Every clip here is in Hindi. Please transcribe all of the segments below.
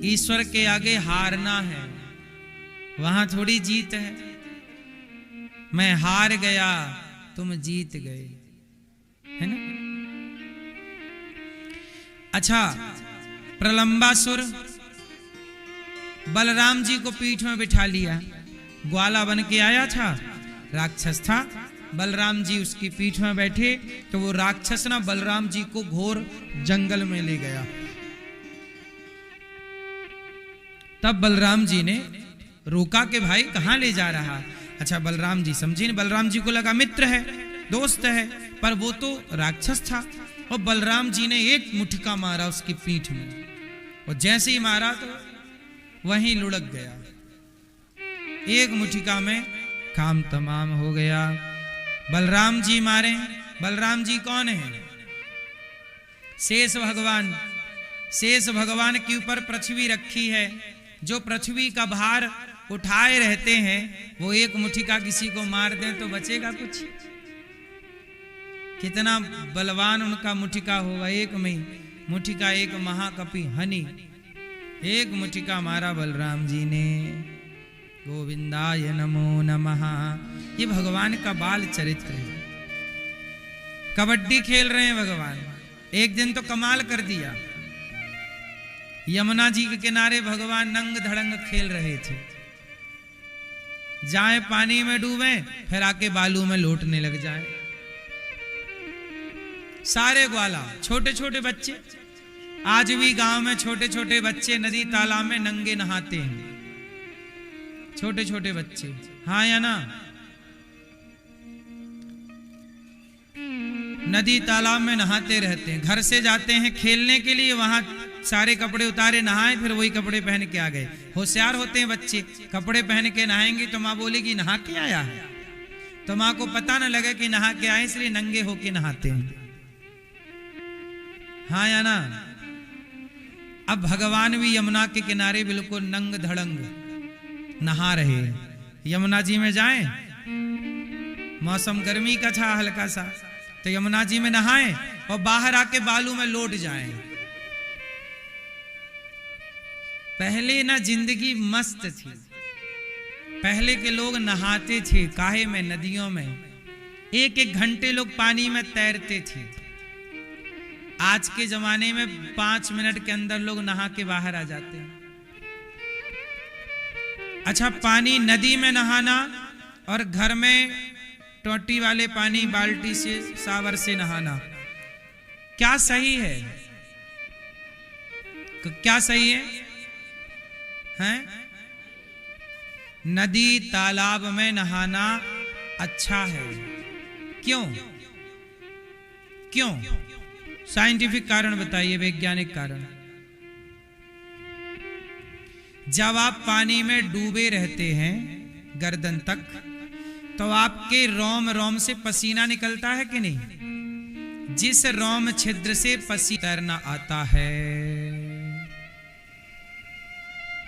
ईश्वर के आगे हारना है, वहां थोड़ी जीत है। मैं हार गया, तुम जीत गए, है ना। अच्छा, प्रलंबासुर बलराम जी को पीठ में बिठा लिया, ग्वाला बन के आया था, राक्षस था। बलराम जी उसकी पीठ में बैठे तो वो राक्षस ना बलराम जी को घोर जंगल में ले गया। तब बलराम जी ने रोका कि भाई कहां ले जा रहा। अच्छा, बलराम जी समझे नहीं, बलराम जी को लगा मित्र है, दोस्त है, पर वो तो राक्षस था। और बलराम जी ने एक मुठका मारा उसकी पीठ में, और जैसे ही मारा तो वहीं लुढ़क गया। एक मुठिका में काम तमाम हो गया। बलराम जी मारे। बलराम जी कौन है? शेष भगवान। शेष भगवान के ऊपर पृथ्वी रखी है, जो पृथ्वी का भार उठाए रहते हैं, वो एक मुठिका किसी को मार दें तो बचेगा कुछ? कितना बलवान उनका मुठिका होगा। एक में मुठिका, एक महाकपि हनि, एक मुठिका मारा बलराम जी ने। गोविंदाय नमो नमः। ये भगवान का बाल चरित्र है। कबड्डी खेल रहे हैं भगवान। एक दिन तो कमाल कर दिया, यमुना जी के किनारे भगवान नंग धड़ंग खेल रहे थे। जाए पानी में डूबे, फिर आके बालू में लौटने लग जाए। सारे ग्वाला, छोटे छोटे बच्चे, आज भी गांव में छोटे छोटे बच्चे नदी तालाब में नंगे नहाते हैं। छोटे छोटे बच्चे, हाँ या ना? नदी तालाब में नहाते रहते हैं। घर से जाते हैं खेलने के लिए, वहां सारे कपड़े उतारे, नहाए, फिर वही कपड़े पहन के आ गए। होशियार होते हैं बच्चे, कपड़े पहन के नहाएंगे तो माँ बोलेगी नहा के आया है, तो माँ को पता न लगे कि नहा के आए, इसलिए नंगे होके नहाते हैं, हाँ या ना? अब भगवान भी यमुना के किनारे बिल्कुल नंग धड़ंग नहा रहे। यमुना जी में जाएं, मौसम गर्मी का था हल्का सा, तो यमुना जी में नहाएं और बाहर आके बालू में लौट जाएं। पहले ना जिंदगी मस्त थी। पहले के लोग नहाते थे काहे में? नदियों में। एक एक घंटे लोग पानी में तैरते थे। आज के जमाने में 5 मिनट के अंदर लोग नहा के बाहर आ जाते हैं। अच्छा, पानी नदी में नहाना और घर में टोटी वाले पानी बाल्टी से सावर से नहाना, क्या सही है? क्या सही है? हैं? नदी तालाब में नहाना अच्छा है। क्यों? क्यों? साइंटिफिक कारण बताइए, वैज्ञानिक कारण। जब आप पानी में डूबे रहते हैं गर्दन तक, तो आपके रोम रोम से पसीना निकलता है कि नहीं? जिस रोम छिद्र से पसीना तैरना आता है,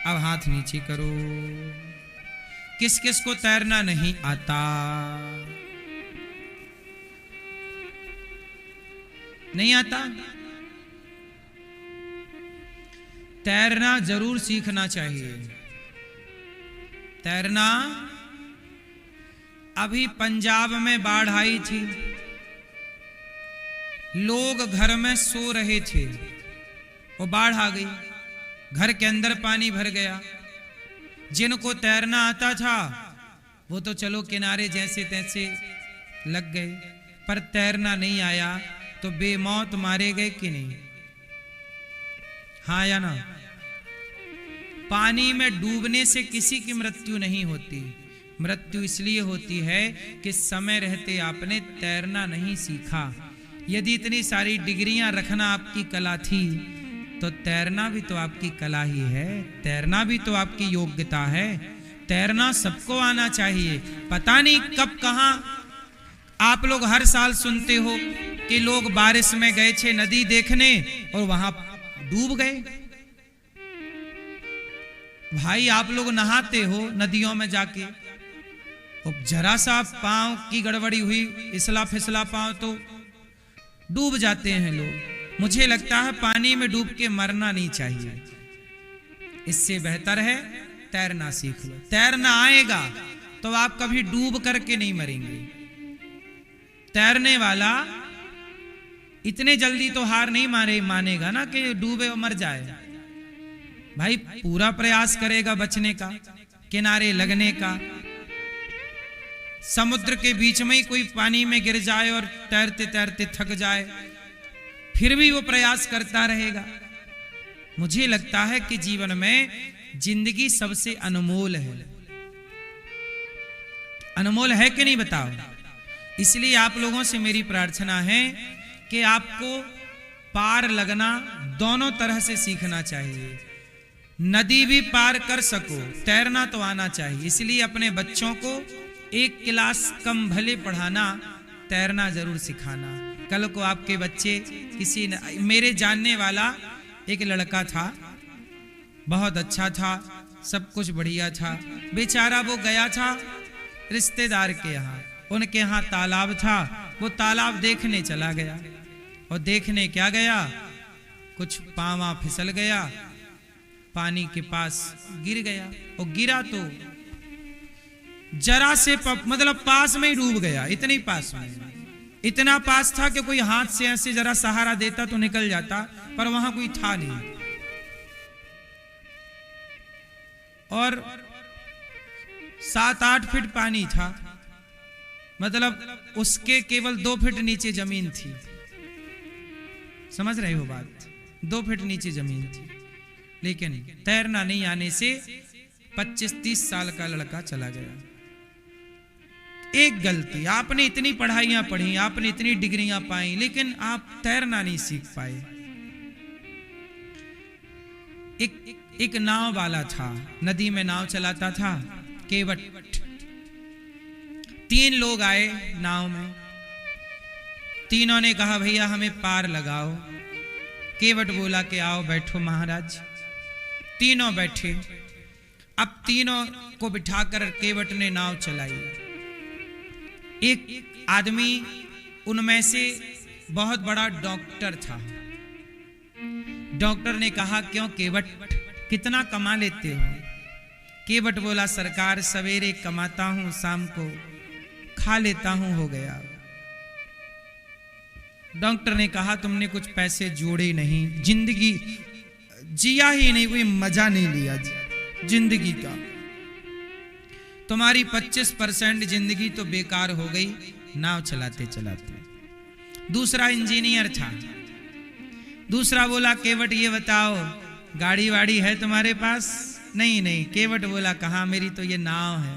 अब हाथ नीचे करो। किस किस को तैरना नहीं आता? नहीं आता? तैरना जरूर सीखना चाहिए। तैरना, अभी पंजाब में बाढ़ आई थी, लोग घर में सो रहे थे, वो बाढ़ आ गई, घर के अंदर पानी भर गया। जिनको तैरना आता था वो तो चलो किनारे जैसे तैसे लग गए, पर तैरना नहीं आया तो बेमौत मारे गए कि नहीं? हाँ या ना? पानी में डूबने से किसी की मृत्यु नहीं होती। मृत्यु इसलिए होती है कि समय रहते आपने तैरना नहीं सीखा। यदि इतनी सारी डिग्रियां रखना आपकी कला थी, तो तैरना भी तो आपकी कला ही है, तैरना भी तो आपकी योग्यता है। तैरना सबको आना चाहिए। पता नहीं कब कहां आप लोग हर साल सुनते हो कि लोग बारिश में गए थे नदी देखने और वहां डूब गए। भाई, आप लोग नहाते हो नदियों में जाके, और जरा सा पांव की गड़बड़ी हुई, इसला फिसला पांव, तो डूब जाते हैं लोग। मुझे लगता है पानी में डूब के मरना नहीं चाहिए। इससे बेहतर है तैरना सीख लो। तैरना आएगा तो आप कभी डूब करके नहीं मरेंगे। तैरने वाला इतने जल्दी तो हार नहीं मानेगा ना कि डूबे और मर जाए। भाई पूरा प्रयास करेगा बचने का, किनारे लगने का। समुद्र के बीच में ही कोई पानी में गिर जाए और तैरते तैरते थक जाए, फिर भी वो प्रयास करता रहेगा। मुझे लगता है कि जीवन में जिंदगी सबसे अनमोल है। अनमोल है कि नहीं बताओ? इसलिए आप लोगों से मेरी प्रार्थना है कि आपको पार लगना दोनों तरह से सीखना चाहिए। नदी भी पार कर सको, तैरना तो आना चाहिए। इसलिए अपने बच्चों को एक क्लास कम भले पढ़ाना, तैरना जरूर सिखाना। कल को आपके बच्चे मेरे जानने वाला एक लड़का था, बहुत अच्छा था, सब कुछ बढ़िया था। बेचारा वो गया था रिश्तेदार के यहाँ, उनके यहाँ तालाब था, वो तालाब देखने चला गया। और देखने क्या गया, कुछ पावा फिसल गया, पानी के पास गिर गया। और गिरा तो जरा से मतलब पास में ही डूब गया। इतने पास में, इतना पास था कि कोई हाथ से ऐसे जरा सहारा देता तो निकल जाता, पर वहां कोई था नहीं। और 7-8 फीट पानी था, मतलब उसके केवल 2 फीट नीचे जमीन थी। समझ रहे हो बात? 2 फीट नीचे जमीन थी। लेकिन तैरना नहीं आने से 25-30 साल का लड़का चला गया। एक गलती, आपने इतनी पढ़ाइयां पढ़ी, आपने इतनी डिग्रियां पाई, लेकिन आप तैरना नहीं सीख पाए। एक नाव वाला था, नदी में नाव चलाता था, केवट। 3 लोग आए नाव में, तीनों ने कहा भैया हमें पार लगाओ। केवट बोला कि आओ बैठो महाराज। तीनों बैठे। अब तीनों को बिठाकर केवट ने नाव चलाई। एक आदमी उनमें से बहुत बड़ा डॉक्टर था। डॉक्टर ने कहा क्यों केवट, कितना कमा लेते हो? केवट बोला सरकार सवेरे कमाता हूं, शाम को खा लेता हूं, हो गया। डॉक्टर ने कहा तुमने कुछ पैसे जोड़े नहीं, जिंदगी जिया ही नहीं, कोई मजा नहीं लिया जिंदगी का। तुम्हारी 25% जिंदगी तो बेकार हो गई नाव चलाते चलाते। दूसरा इंजीनियर था। दूसरा बोला केवट ये बताओ गाड़ी वाड़ी है तुम्हारे पास? नहीं नहीं। केवट बोला कहाँ, मेरी तो ये नाव है।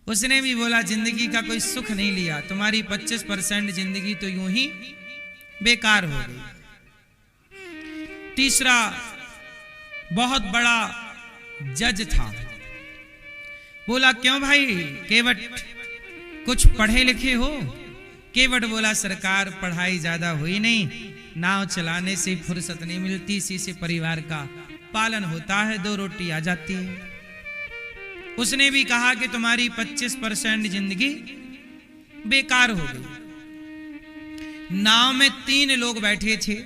उसने भी बोला जिंदगी का कोई सुख नहीं लिया, तुम्हारी 25% जिंदगी तो यूं ही बेकार हो गई। तीसरा बहुत बड़ा जज था। बोला क्यों भाई केवट, कुछ पढ़े लिखे हो? केवट बोला सरकार पढ़ाई ज्यादा हुई नहीं, नाव चलाने से फुर्सत नहीं मिलती, इसी से परिवार का पालन होता है, 2 रोटी आ जाती है। उसने भी कहा कि तुम्हारी 25% जिंदगी बेकार हो गई। नाव में 3 लोग बैठे थे,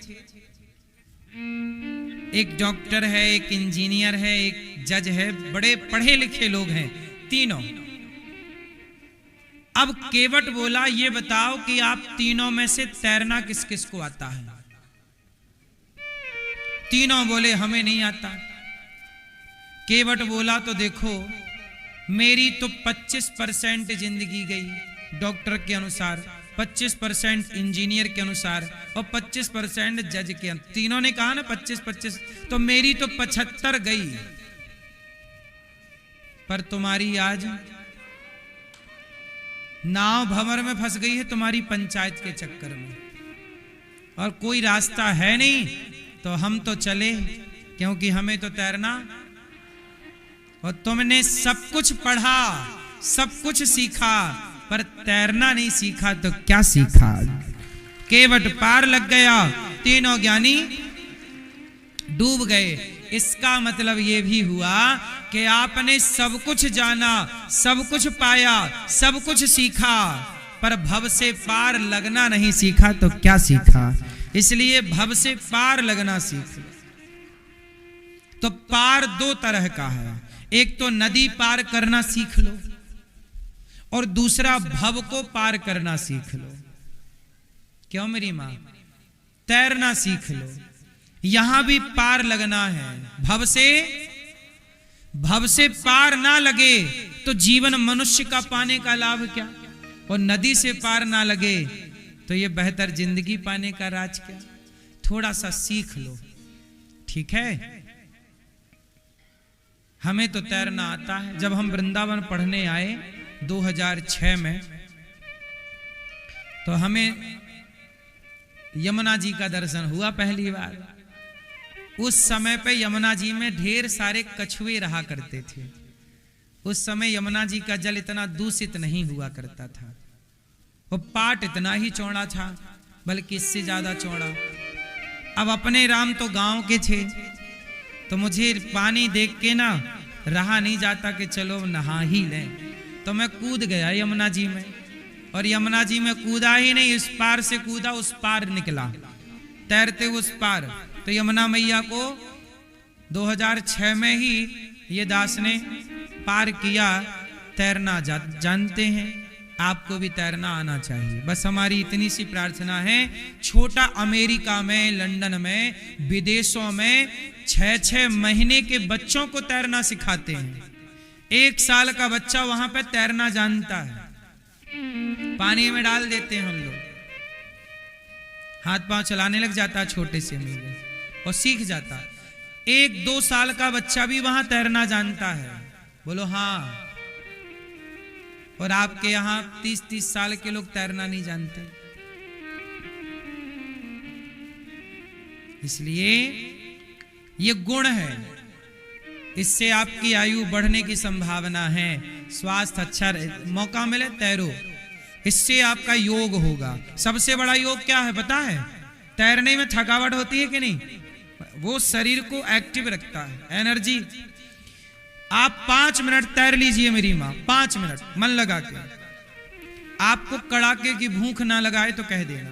एक डॉक्टर है, एक इंजीनियर है, एक जज है, बड़े पढ़े लिखे लोग हैं तीनों। अब केवट बोला ये बताओ कि आप तीनों में से तैरना किस किस को आता है? तीनों बोले हमें नहीं आता। केवट बोला तो देखो मेरी तो 25% जिंदगी गई डॉक्टर के अनुसार, 25% इंजीनियर के अनुसार और 25% जज के। तीनों ने कहा ना 25-25, तो मेरी तो 75 गई। पर तुम्हारी आज नाव भंवर में फंस गई है तुम्हारी पंचायत के चक्कर में, और कोई रास्ता है नहीं, तो हम तो चले क्योंकि हमें तो तैरना। और तुमने सब कुछ पढ़ा, सब कुछ सीखा, पर तैरना नहीं सीखा, तो क्या सीखा? केवट पार लग गया, तीनों ज्ञानी डूब गए। इसका मतलब यह भी हुआ कि आपने सब कुछ जाना, सब कुछ पाया, सब कुछ सीखा, पर भव से पार लगना नहीं सीखा, तो क्या सीखा? इसलिए भव से पार लगना सीख। तो पार दो तरह का है, एक तो नदी पार करना सीख लो और दूसरा भव को पार करना सीख लो। क्यों मेरी मां? तैरना सीख लो, यहां भी पार लगना है। भव से पार ना लगे तो जीवन मनुष्य का पाने का लाभ क्या, और नदी से पार ना लगे तो ये बेहतर जिंदगी पाने का राज क्या। थोड़ा सा सीख लो, ठीक है। हमें तो तैरना आता है। जब हम वृंदावन पढ़ने आए 2006 में, तो हमें यमुना जी का दर्शन हुआ पहली बार। उस समय पे यमुना जी में ढेर सारे कछुए रहा करते थे। उस समय यमुना जी का जल इतना दूषित नहीं हुआ करता था। वो पाट इतना ही चौड़ा था, बल्कि इससे ज्यादा चौड़ा। अब अपने राम तो गांव के थे, तो मुझे पानी देख के ना रहा नहीं जाता कि चलो नहा ही लें। तो मैं कूद गया यमुना जी में, और यमुना जी में कूदा ही नहीं, इस पार से कूदा उस पार निकला, तैरते उस पार। तो यमुना मैया को 2006 में ही ये दास ने पार किया। तैरना जानते हैं, आपको भी तैरना आना चाहिए। बस हमारी इतनी सी प्रार्थना है। छोटा अमेरिका में, लंदन में, विदेशों में 6-6 महीने के बच्चों को तैरना सिखाते हैं। 1 साल का बच्चा वहां पे तैरना जानता है। पानी में डाल देते हैं हम लोग, हाथ पांव चलाने लग जाता है छोटे से में और सीख जाता। 1-2 साल का बच्चा भी वहां तैरना जानता है। बोलो हाँ। और आपके यहां 30-30 साल के लोग तैरना नहीं जानते। इसलिए ये गुण है, इससे आपकी आयु बढ़ने की संभावना है। स्वास्थ्य अच्छा रहे, मौका मिले तैरो, इससे आपका योग होगा। सबसे बड़ा योग क्या है पता है? तैरने में थकावट होती है कि नहीं? वो शरीर को एक्टिव रखता है, एनर्जी। आप 5 मिनट तैर लीजिए मेरी मां, 5 मिनट मन लगा के। आपको कड़ाके की भूख ना लगाए तो कह देना।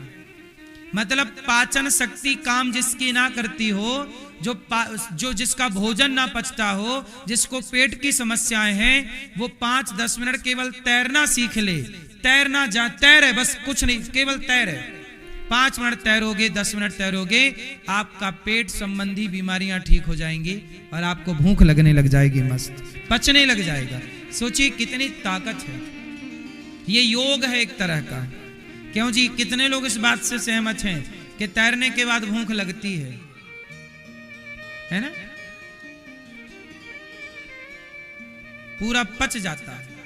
मतलब पाचन शक्ति काम जिसकी ना करती हो, जो जिसका भोजन ना पचता हो, जिसको पेट की समस्याएं हैं, वो 5-10 मिनट केवल तैरना सीख ले। तैरना तैरे, बस कुछ नहीं, केवल तैरे। 5 मिनट तैरोगे, 10 मिनट तैरोगे, आपका पेट संबंधी बीमारियां ठीक हो जाएंगी और आपको भूख लगने लग जाएगी, मस्त पचने लग जाएगा। सोचिए कितनी ताकत है। ये योग है एक तरह का। क्यों जी? कितने लोग इस बात से सहमत हैं कि तैरने के बाद भूख लगती है ना? पूरा पच जाता है।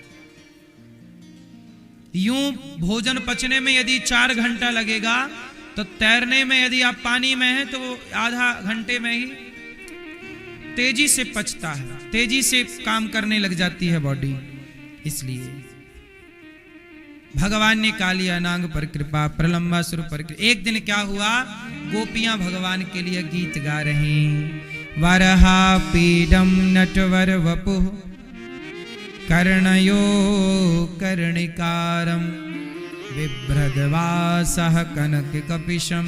यूं भोजन पचने में यदि 4 घंटा लगेगा, तो तैरने में यदि आप पानी में हैं तो वो आधा घंटे में ही तेजी से पचता है, तेजी से काम करने लग जाती है बॉडी। इसलिए भगवान ने कालिया नाग पर कृपा, प्रलंबासुर पर कृपा। एक दिन क्या हुआ, गोपियां भगवान के लिए गीत गा रही। वरहा पीडम नटवर वपुः कर्णयो कर्णिकारं बिभ्रद्वासः कनककपिशं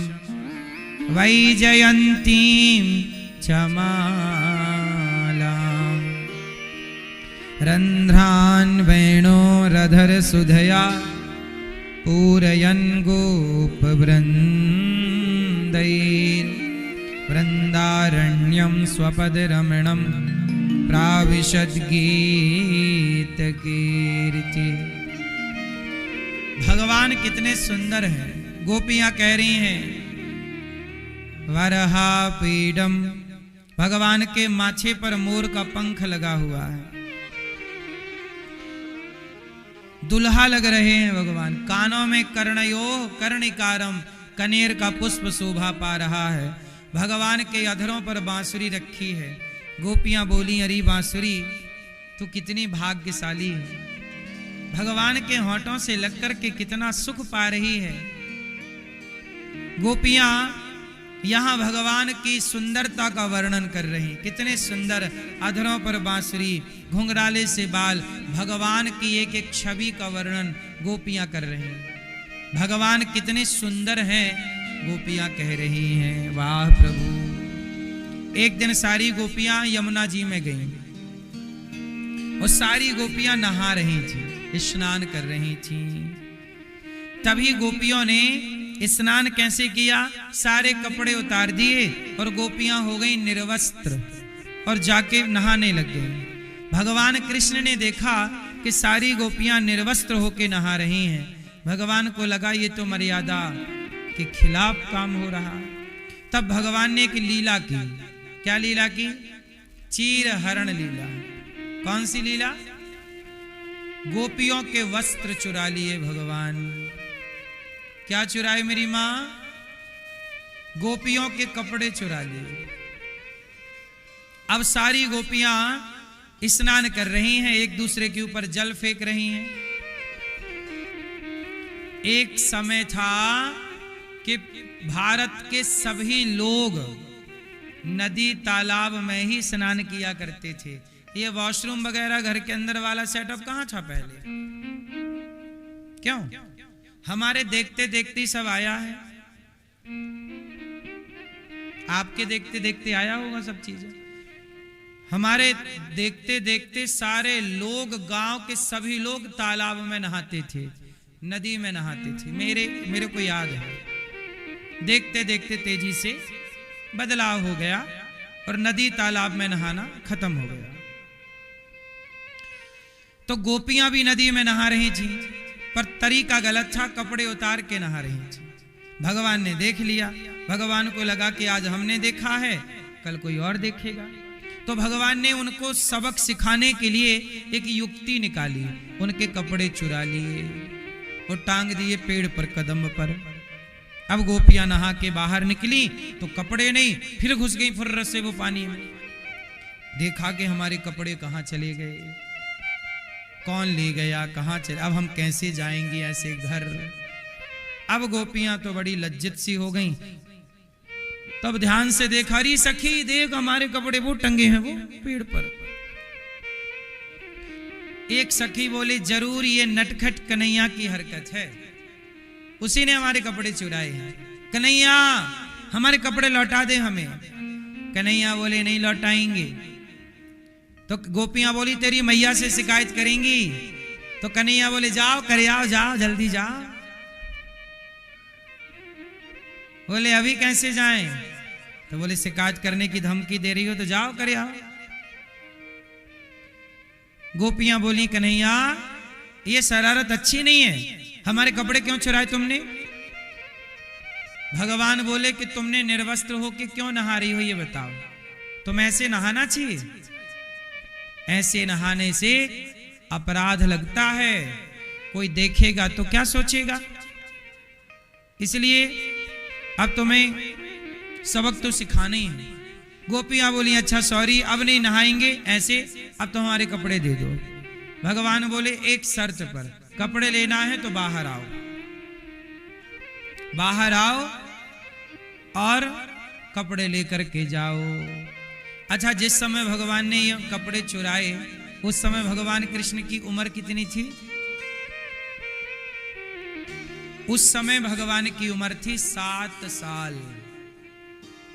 वैजयन्तीं चमालां रन्ध्रान् वेणोरधरसुधया पूरयन् गोपवृन्दैर्वृन्दारण्यं स्वपदरमणं प्राविशद्गीत कीर्ति। भगवान कितने सुंदर हैं। गोपियां कह रही हैं वरहा पीडम, भगवान के माथे पर मोर का पंख लगा हुआ है, दुल्हा लग रहे हैं भगवान। कानों में कर्णयो कर्णिकारम, कनेर का पुष्प शोभा पा रहा है। भगवान के अधरों पर बांसुरी रखी है। गोपियां बोली अरे बांसुरी तू कितनी भाग्यशाली है, भगवान के होठों से लगकर के कितना सुख पा रही है। गोपियां यहां भगवान की सुंदरता का वर्णन कर रही। कितने सुंदर, अधरों पर बांसुरी, घुंघराले से बाल, भगवान की एक एक छवि का वर्णन गोपियां कर रही हैं। भगवान कितने सुंदर हैं, गोपियां कह रही हैं वाह प्रभु। एक दिन सारी गोपियां यमुना जी में गईं और सारी गोपियां नहा रही थी, स्नान कर रही थी। तभी गोपियों ने स्नान कैसे किया, सारे कपड़े उतार दिए और गोपियां हो गई निर्वस्त्र और जाके नहाने लग गई। भगवान कृष्ण ने देखा कि सारी गोपियां निर्वस्त्र होके नहा रही हैं। भगवान को लगा ये तो मर्यादा के खिलाफ काम हो रहा। तब भगवान ने एक लीला की। क्या लीला की? चीर हरण लीला। कौन सी लीला? गोपियों के वस्त्र चुरा लिए भगवान। क्या चुराए मेरी मां? गोपियों के कपड़े चुरा लिए। अब सारी गोपियां स्नान कर रही हैं, एक दूसरे के ऊपर जल फेंक रही हैं। एक समय था कि भारत के सभी लोग नदी तालाब में ही स्नान किया करते थे। ये वॉशरूम वगैरह घर के अंदर वाला सेटअप कहां था पहले? क्यों? हमारे देखते देखते सब आया है। आपके देखते देखते आया होगा सब चीजें। हमारे देखते देखते सारे लोग, गांव के सभी लोग तालाब में नहाते थे, नदी में नहाते थे। मेरे को याद है, देखते देखते तेजी से बदलाव हो गया और नदी तालाब में नहाना खत्म हो गया। तो गोपियां भी नदी में नहा रही थी, पर तरीका गलत था, कपड़े उतार के नहा रही थी। भगवान ने देख लिया। भगवान को लगा कि आज हमने देखा है, कल कोई और देखेगा। तो भगवान ने उनको सबक सिखाने के लिए एक युक्ति निकाली। उनके कपड़े चुरा लिए और टांग दिए पेड़ पर, कदम पर। अब गोपियां नहा के बाहर निकली तो कपड़े नहीं, फिर घुस गई फुर्र से वो पानी में। देखा कि हमारे कपड़े कहां चले गए, कौन ले गया, कहां चले, अब हम कैसे जाएंगे ऐसे घर। अब गोपियां तो बड़ी लज्जित सी हो गईं। तब ध्यान से देखा, अरे सखी देख हमारे कपड़े वो टंगे हैं वो पेड़ पर। एक सखी बोली, जरूर ये नटखट कन्हैया की हरकत है, उसी ने हमारे कपड़े चुराए हैं। कन्हैया हमारे कपड़े लौटा दे हमें। कन्हैया बोले नहीं लौटाएंगे। तो गोपियां बोली तेरी मैया से शिकायत करेंगी। तो कन्हैया बोले जाओ करे आओ, जाओ जल्दी जाओ। बोले अभी कैसे जाएं? तो बोले शिकायत करने की धमकी दे रही हो तो जाओ करे आओ। गोपियां बोली कन्हैया ये शरारत अच्छी नहीं है, हमारे कपड़े क्यों चुराए तुमने? भगवान बोले कि तुमने निर्वस्त्र होके क्यों नहा रही हो ये बताओ। तुम ऐसे नहाना चाहिए? ऐसे नहाने से अपराध लगता है, कोई देखेगा तो क्या सोचेगा। इसलिए अब तुम्हें सबक तो सिखाना ही है। गोपियां बोली अच्छा सॉरी, अब नहीं नहाएंगे ऐसे, अब तो हमारे कपड़े दे दो। भगवान बोले एक शर्त पर, कपड़े लेना है तो बाहर आओ, बाहर आओ और कपड़े लेकर के जाओ। अच्छा, जिस समय भगवान ने ये कपड़े चुराए उस समय भगवान कृष्ण की उम्र कितनी थी? उस समय भगवान की उम्र थी 7 साल।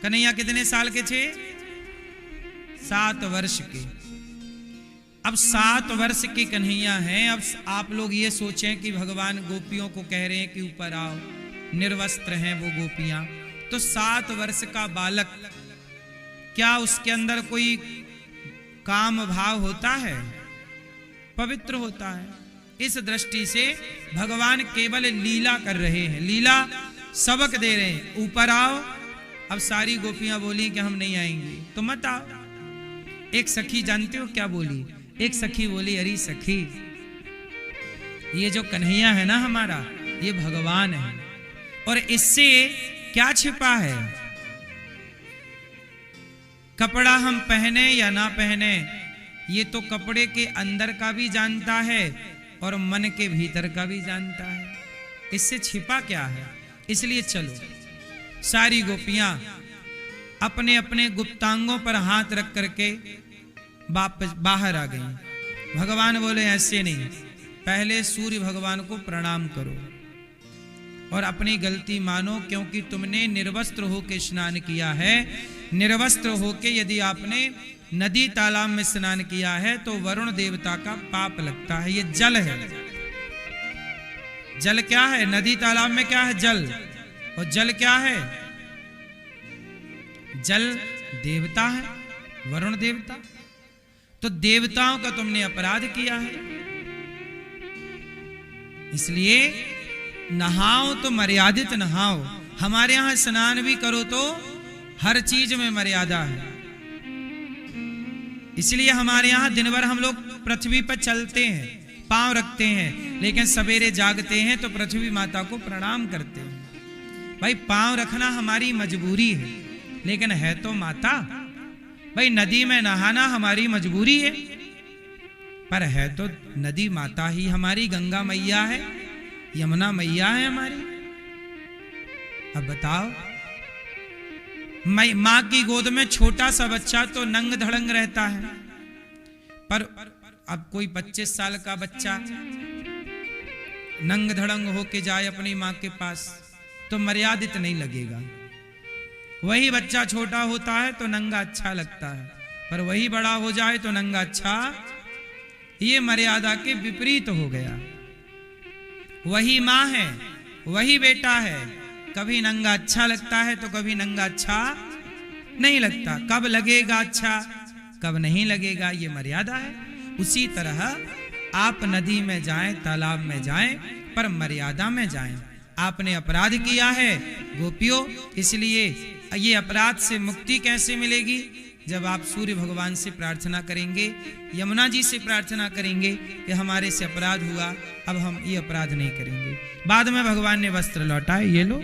कन्हैया कितने साल के थे? 7 वर्ष के। अब 7 वर्ष के कन्हैया हैं। अब आप लोग ये सोचें कि भगवान गोपियों को कह रहे हैं कि ऊपर आओ, निर्वस्त्र हैं वो गोपियां। तो 7 वर्ष का बालक, क्या उसके अंदर कोई काम भाव होता है? पवित्र होता है। इस दृष्टि से भगवान केवल लीला कर रहे हैं, लीला सबक दे रहे हैं। ऊपर आओ। अब सारी गोपियां बोली कि हम नहीं आएंगी, तो मत आओ। एक सखी जानते हो क्या बोली? एक सखी बोली अरे सखी, ये जो कन्हैया है ना हमारा, ये भगवान है, और इससे क्या छिपा है? कपड़ा हम पहने या ना पहने, ये तो कपड़े के अंदर का भी जानता है और मन के भीतर का भी जानता है। इससे छिपा क्या है? इसलिए चलो, सारी गोपियां अपने अपने गुप्तांगों पर हाथ रख करके वापस बाहर आ गई। भगवान बोले ऐसे नहीं, पहले सूर्य भगवान को प्रणाम करो। और अपनी गलती मानो, क्योंकि तुमने निर्वस्त्र होके स्नान किया है। निर्वस्त्र होके यदि आपने नदी तालाब में स्नान किया है तो वरुण देवता का पाप लगता है। ये जल है। जल क्या है? नदी तालाब में क्या है? जल। और जल क्या है? जल देवता है, वरुण देवता। तो देवताओं का तुमने अपराध किया है, इसलिए नहाओ तो मर्यादित नहाओ। हमारे यहां स्नान भी करो तो हर चीज में मर्यादा है। इसलिए हमारे यहां दिन भर हम लोग पृथ्वी पर चलते हैं, पांव रखते हैं, लेकिन सवेरे जागते हैं तो पृथ्वी माता को प्रणाम करते हैं। भाई पांव रखना हमारी मजबूरी है, लेकिन है तो माता। भाई नदी में नहाना हमारी मजबूरी है, पर है तो नदी माता ही हमारी। गंगा मैया है, यमुना मैया है हमारी। अब बताओ, मां की गोद में छोटा सा बच्चा तो नंग धड़ंग रहता है, पर अब कोई 25 साल का बच्चा नंग धड़ंग होके जाए अपनी मां के पास तो मर्यादित नहीं लगेगा। वही बच्चा छोटा होता है तो नंगा अच्छा लगता है, पर वही बड़ा हो जाए तो नंगा अच्छा। ये मर्यादा के विपरीत हो गया। वही मां है, वही बेटा है, कभी नंगा अच्छा लगता है तो कभी नंगा अच्छा नहीं लगता। कब लगेगा अच्छा, कब नहीं लगेगा, ये मर्यादा है। उसी तरह आप नदी में जाएं, तालाब में जाएं, पर मर्यादा में जाएं। आपने अपराध किया है गोपियों, इसलिए ये अपराध से मुक्ति कैसे मिलेगी? जब आप सूर्य भगवान से प्रार्थना करेंगे, यमुना जी से प्रार्थना करेंगे कि हमारे से अपराध हुआ, अब हम ये अपराध नहीं करेंगे। बाद में भगवान ने वस्त्र लौटाए, ये लो,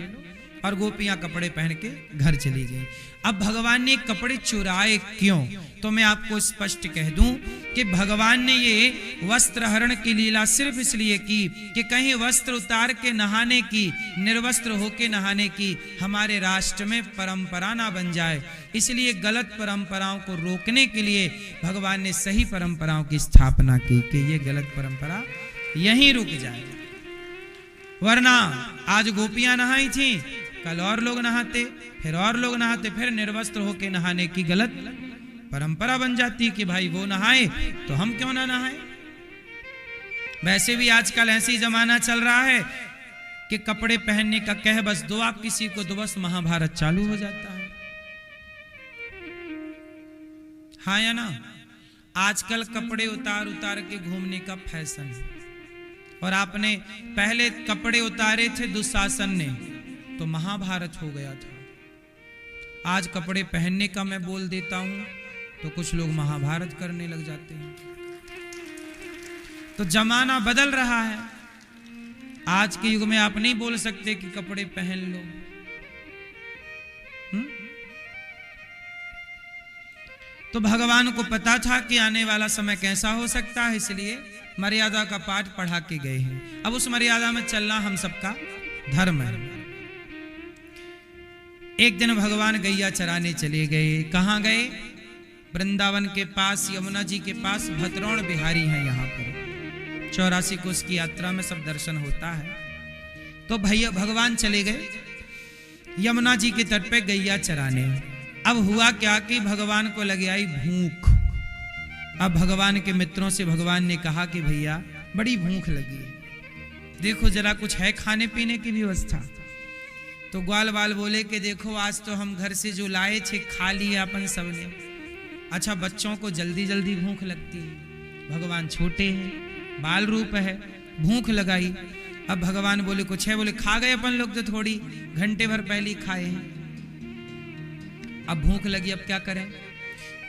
और गोपियां कपड़े पहन के घर चली गई। अब भगवान ने कपड़े चुराए क्यों? तो मैं आपको स्पष्ट कह दूं कि भगवान ने ये वस्त्र हरण की लीला सिर्फ इसलिए की कि कहीं वस्त्र उतार के नहाने की, निर्वस्त्र होके नहाने की हमारे राष्ट्र में परंपरा ना बन जाए। इसलिए गलत परंपराओं को रोकने के लिए भगवान ने सही परंपराओं की स्थापना की कि ये गलत परंपरा यहीं रुक जाए। वरना आज गोपियां नहाई थी, कल और लोग नहाते, फिर और लोग नहाते, फिर निर्वस्त्र होके नहाने की गलत परंपरा बन जाती कि भाई वो नहाए तो हम क्यों ना नहाए। वैसे भी आजकल ऐसी जमाना चल रहा है कि कपड़े पहनने का कह बस दो आप किसी को, तो बस महाभारत चालू हो जाता है। हाँ या ना? आजकल कपड़े उतार उतार के घूमने का फैशन है। और आपने पहले कपड़े उतारे थे दुशासन ने तो महाभारत हो गया था। आज कपड़े पहनने का मैं बोल देता हूं तो कुछ लोग महाभारत करने लग जाते हैं। तो जमाना बदल रहा है। आज के युग में आप नहीं बोल सकते कि कपड़े पहन लो। तो भगवान को पता था कि आने वाला समय कैसा हो सकता है, इसलिए मर्यादा का पाठ पढ़ा के गए हैं। अब उस मर्यादा में चलना हम सबका धर्म है। एक दिन भगवान गैया चराने चले गए। कहां गए? वृंदावन के पास, यमुना जी के पास भतरौण बिहारी हैं यहाँ पर। 84 कोस की यात्रा में सब दर्शन होता है। तो भैया भगवान चले गए यमुना जी के तट पे गैया चराने। अब हुआ क्या कि भगवान को लग आई भूख। अब भगवान के मित्रों से भगवान ने कहा कि भैया बड़ी भूख लगी है, देखो जरा कुछ है खाने पीने की व्यवस्था। तो ग्वाल बाल बोले कि देखो आज तो हम घर से जो लाए थे खा लिए अपन सबने। अच्छा बच्चों को जल्दी जल्दी भूख लगती है, भगवान छोटे हैं, बाल रूप है, भूख लगाई। अब भगवान बोले कुछ है? बोले खा गए अपन लोग तो थोड़ी घंटे भर पहले ही खाए हैं। अब भूख लगी, अब क्या करें?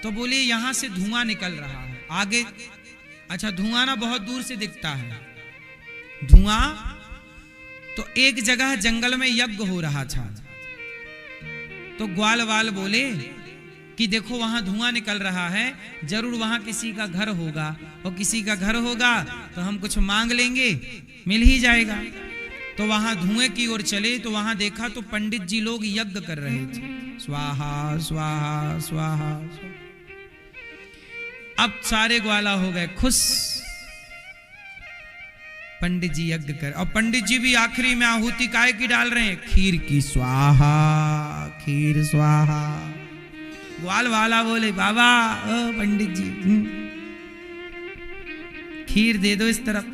तो बोले यहां से धुआं निकल रहा है आगे। अच्छा धुआं ना बहुत दूर से दिखता है धुआं। तो एक जगह जंगल में यज्ञ हो रहा था। तो ग्वाल वाल बोले कि देखो वहां धुआं निकल रहा है, जरूर वहां किसी का घर होगा, और किसी का घर होगा तो हम कुछ मांग लेंगे, मिल ही जाएगा। तो वहां धुएं की ओर चले तो वहां देखा तो पंडित जी लोग यज्ञ कर रहे थे, स्वाहा स्वाहा स्वाहा। अब सारे ग्वाला हो गए खुश। पंडित जी यज्ञ कर, और पंडित जी भी आखिरी में आहुति काय की डाल रहे हैं? खीर की। स्वाहा, खीर स्वाहा। ग्वाल वाला बोले बाबा ओ पंडित जी खीर दे दो इस तरफ।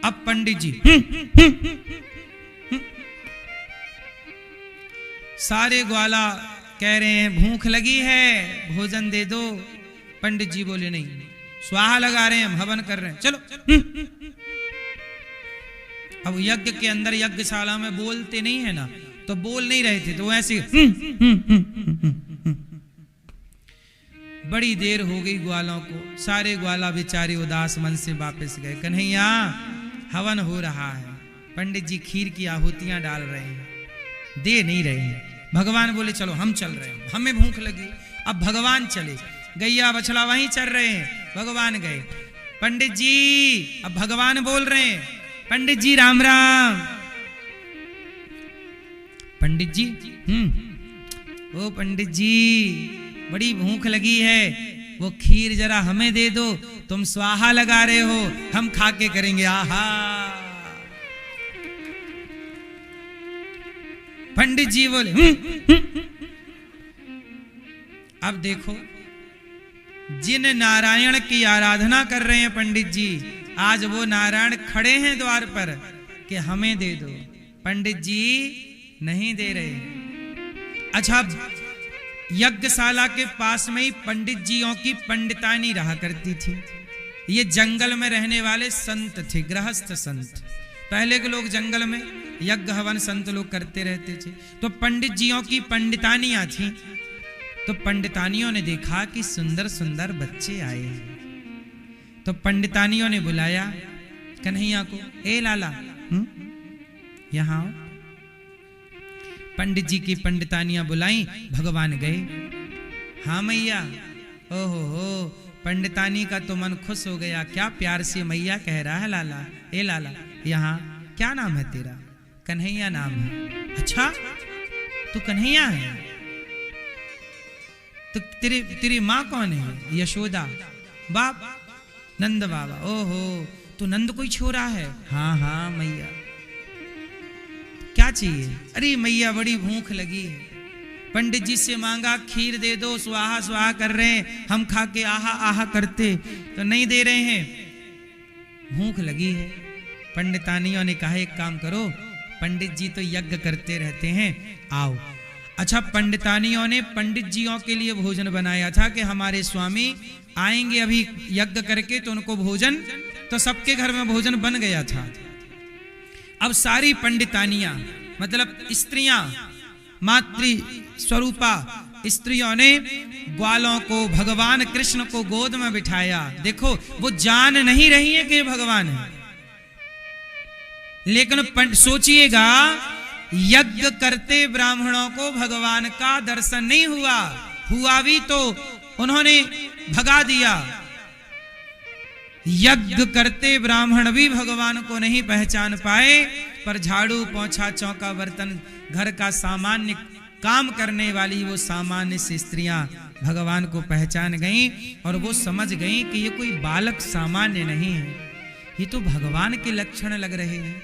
अब पंडित जी सारे ग्वाला कह रहे हैं भूख लगी है, भोजन दे दो। पंडित जी बोले नहीं, स्वाहा लगा रहे हैं, हम हवन कर रहे हैं, चलो। अब यज्ञ के अंदर यज्ञशाला में बोलते नहीं है ना, तो बोल नहीं रहे थे, तो ऐसे बड़ी देर हो गई ग्वालों को। सारे ग्वाला बेचारे उदास मन से वापस गए। कन्हैया हवन हो रहा है, पंडित जी खीर की आहुतियां डाल रहे हैं, दे नहीं रहे हैं। भगवान बोले चलो हम चल रहे हैं, हमें भूख लगी। अब भगवान चले, गैया बछड़ा वहीं चल रहे हैं, भगवान गए। पंडित जी, अब भगवान बोल रहे हैं, पंडित जी राम राम। पंडित जी ओ पंडित जी बड़ी भूख लगी है, वो खीर जरा हमें दे दो, तुम स्वाहा लगा रहे हो, हम खा के करेंगे आहा। पंडित जी बोले अब देखो, जिन नारायण की आराधना कर रहे हैं पंडित जी, आज वो नारायण खड़े हैं द्वार पर कि हमें दे दो। पंडित जी नहीं दे रहे। अच्छा, यज्ञशाला के पास में ही पंडित जियों की पंडितानी रहा करती थी। ये जंगल में रहने वाले संत थे, गृहस्थ संत। पहले के लोग जंगल में यज्ञ हवन संत लोग करते रहते थे, तो पंडित जियों की पंडितानियां थी। तो पंडितानियों ने देखा कि सुंदर सुंदर बच्चे आए हैं, तो पंडितानियों ने बुलाया कन्हैया को, ए लाला यहां। पंडित जी की पंडितानियां बुलाई, भगवान गए। हाँ मैया, ओहो हो, पंडितानी का तो मन खुश हो गया, क्या प्यार से मैया कह रहा है लाला। ए लाला यहाँ, क्या नाम है तेरा? कन्हैया नाम है। अच्छा तू कन्हैया है, तो तेरी माँ कौन है? यशोदा। बाप नंद बाबा। ओहो, तू नंद कोई छोरा है? हाँ हाँ मैया। क्या चाहिए? अरे मैया बड़ी भूख लगी है, पंडित जी से मांगा खीर दे दो, स्वाहा स्वाहा कर रहे हैं, हम खा के आहा आहा करते, तो नहीं दे रहे हैं, भूख लगी है। पंडितानियों ने कहा एक काम करो, पंडित जी तो यज्ञ करते रहते हैं, आओ। अच्छा, पंडितानियों ने पंडित जियों के लिए भोजन बनाया था कि हमारे स्वामी आएंगे अभी यज्ञ करके, तो उनको भोजन, तो सबके घर में भोजन बन गया था। अब सारी पंडितानियां, मतलब स्त्रियां, मातृ स्वरूपा स्त्रियों ने ग्वालों को, भगवान कृष्ण को गोद में बिठाया। देखो वो जान नहीं रही है कि भगवान है, लेकिन सोचिएगा यज्ञ करते ब्राह्मणों को भगवान का दर्शन नहीं हुआ, हुआ भी तो उन्होंने भगा दिया। यज्ञ करते ब्राह्मण भी भगवान को नहीं पहचान पाए, पर झाड़ू पोंछा चौका बर्तन घर का सामान्य काम करने वाली वो सामान्य सी स्त्रियां भगवान को पहचान गईं, और वो समझ गईं कि ये कोई बालक सामान्य नहीं है, ये तो भगवान के लक्षण लग रहे हैं।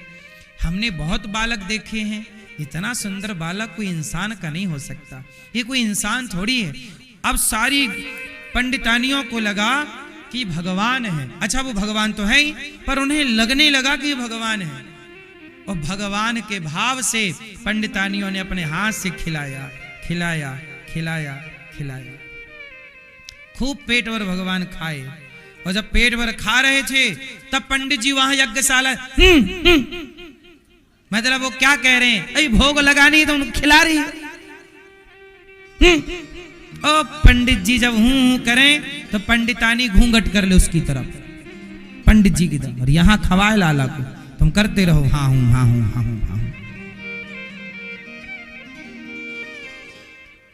हमने बहुत बालक देखे हैं, इतना सुंदर बालक कोई इंसान का नहीं हो सकता, ये कोई इंसान थोड़ी है। अब सारी पंडितानियों को लगा कि भगवान है। अच्छा, वो भगवान तो है ही, पर उन्हें लगने लगा कि भगवान है, और भगवान के भाव से पंडितानियों ने अपने हाथ से खिलाया खिलाया खिलाया खिलाया, खूब पेट भर भगवान खाए। और जब पेट भर खा रहे थे, तब पंडित जी वहां यज्ञशाला, मतलब वो क्या कह रहे हैं, अरे भोग लगानी है तो उनको खिला रही है। ओ पंडित जी जब हूं करें, तो पंडितानी घूंघट कर ले उसकी तरफ, पंडित जी की तरफ, और यहां खवाए लाला को, तुम करते रहो हाँ हूं हाँ हूं हाँ हूं हाँ हूं।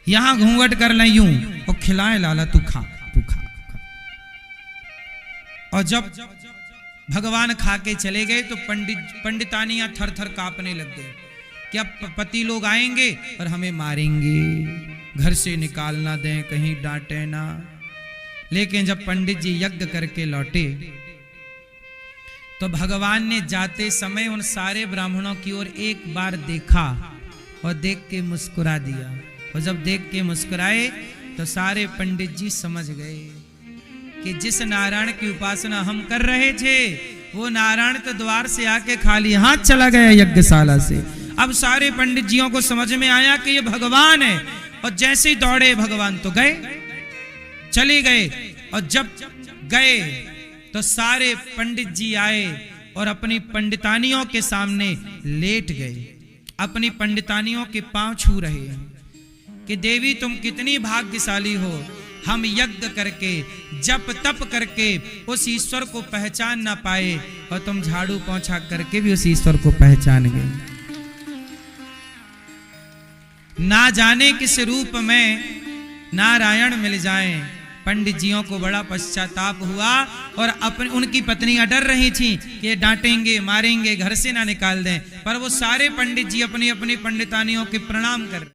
यहां घूंघट कर ले यूं, और खिलाए लाला, तू खा तू खा। और जब भगवान खा के चले गए, तो पंडितानियां थर थर कांपने लग गई कि अब पति लोग आएंगे और हमें मारेंगे, घर से निकाल ना दें, कहीं डांटे ना। लेकिन जब पंडित जी यज्ञ करके लौटे, तो भगवान ने जाते समय उन सारे ब्राह्मणों की ओर एक बार देखा और देख के मुस्कुरा दिया। और जब देख के मुस्कुराए तो सारे पंडित जी समझ गए कि जिस नारायण की उपासना हम कर रहे थे वो नारायण तो द्वार से आके खाली हाथ चला गया यज्ञशाला से। अब सारे पंडित जियों को समझ में आया कि ये भगवान है, और जैसे ही दौड़े भगवान तो गए, चले गए। और जब गए तो सारे पंडित जी आए और अपनी पंडितानियों के सामने लेट गए, अपनी पंडितानियों के पांव छू रहे हैं कि देवी तुम कितनी भाग्यशाली हो, हम यज्ञ करके जप तप करके उस ईश्वर को पहचान ना पाए और तुम झाड़ू पोंछा करके भी उस ईश्वर को पहचान गए। ना जाने किस रूप में नारायण मिल जाएं। पंडित जियों को बड़ा पश्चाताप हुआ और अपनी उनकी पत्नियां डर रही थी कि ये डांटेंगे मारेंगे घर से ना निकाल दें, पर वो सारे पंडित जी अपनी अपनी पंडितानियों के प्रणाम कर